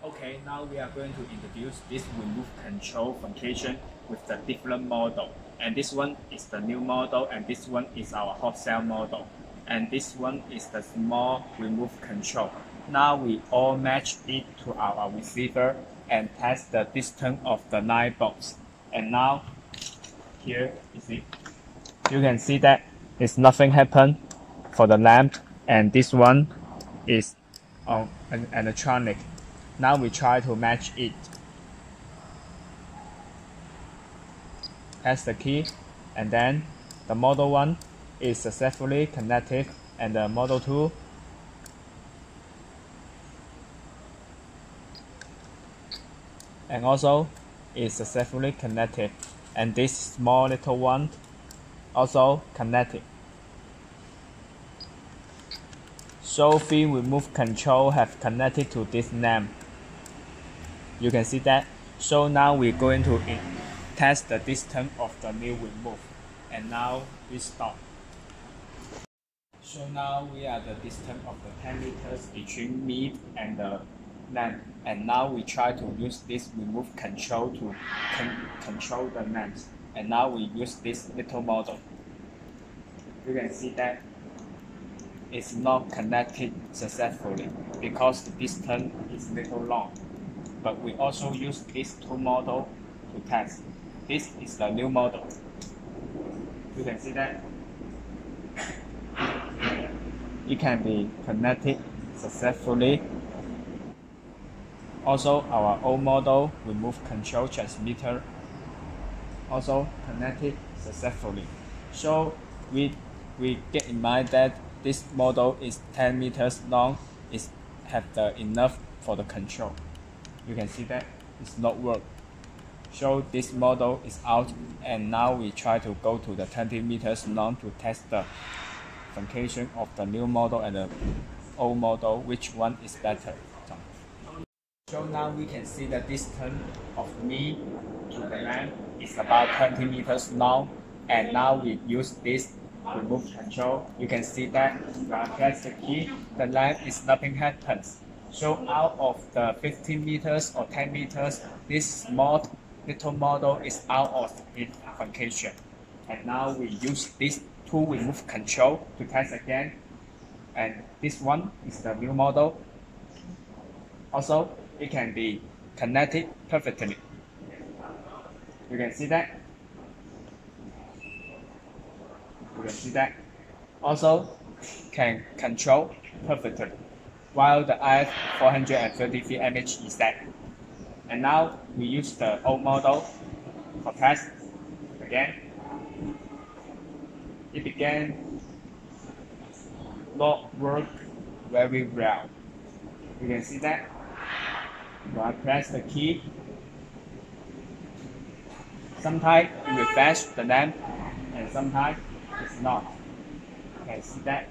Okay, now we are going to introduce this remove control function with the different model. And this one is the new model, and this one is our hot cell model. And this one is the small remove control. Now we all match it to our receiver and test the distance of the 9 bolts. And now, here is it. You can see that it's nothing happened for the lamp, and this one is an electronic. Now we try to match it. Press the key, and then the model 1 is successfully connected, and the model 2 and also is successfully connected, and this small little one also connected. So the remove control have connected to this lamp. You can see that. So now we're going to test the distance of the new remove, and now we stop. So now we are the distance of the 10 meters between me and the lamp, and now we try to use this remove control to control the lamps, and now we use this little model. You can see that it's not connected successfully because the distance is little long. But we also use these two models to test. This is the new model. You can see that it can be connected successfully. Also, our old model remove control transmitter also connected successfully. So we get in mind that this model is 10 meters long. It have enough for the control. You can see that it's not work. So this model is out, and now we try to go to the 20 meters long to test the function of the new model and the old model, which one is better. So now we can see the distance of me to the lamp is about 20 meters long, and now we use this remove control. You can see that when I press the key, the lamp is nothing happens. So out of the 15 meters or 10 meters, this small little model is out of its function. And now we use this two remove control to test again. And this one is the new model. Also, it can be connected perfectly. You can see that. You can see that. Also, can control perfectly, while the IF433 image is set. And now we use the old model for test again. It began not work very well. You can see that. When I press the key, sometimes it will flash the lamp, and sometimes it's not. You can see that.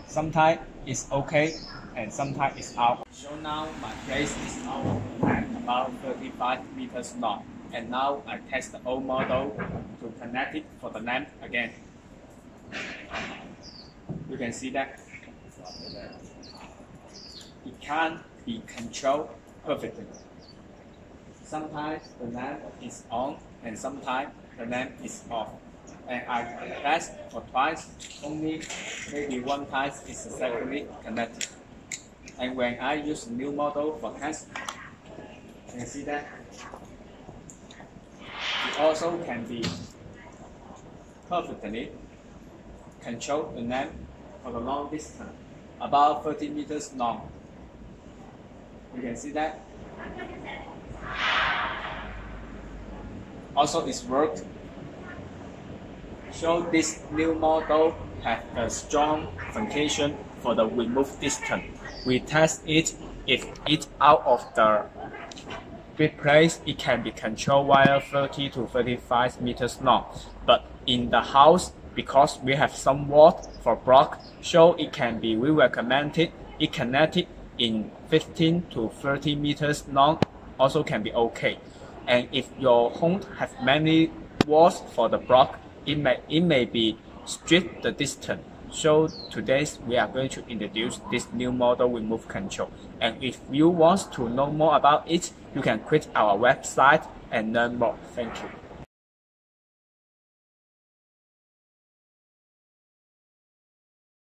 Sometimes it's okay, and sometimes it's out. So now my place is out at about 35 meters long. And now I test the old model to connect it for the lamp again. You can see that. It can't be controlled perfectly. Sometimes the lamp is on, and sometimes the lamp is off. And I test for twice, only maybe one time is successfully connected. And when I use the new model for test, you can see that it also can be perfectly control the lamp for the long distance, about 30 meters long. You can see that. Also, it's worked. So this new model has a strong function for the remove distance. We test it. If it's out of the grid place, it can be controlled via 30 to 35 meters long. But in the house, because we have some wall for block, so it can be, we recommended it connected in 15 to 30 meters long, also can be okay. And if your home have many walls for the block, it may be strict the distance. So today we are going to introduce this new model remove control. And if you want to know more about it, you can click our website and learn more. Thank you.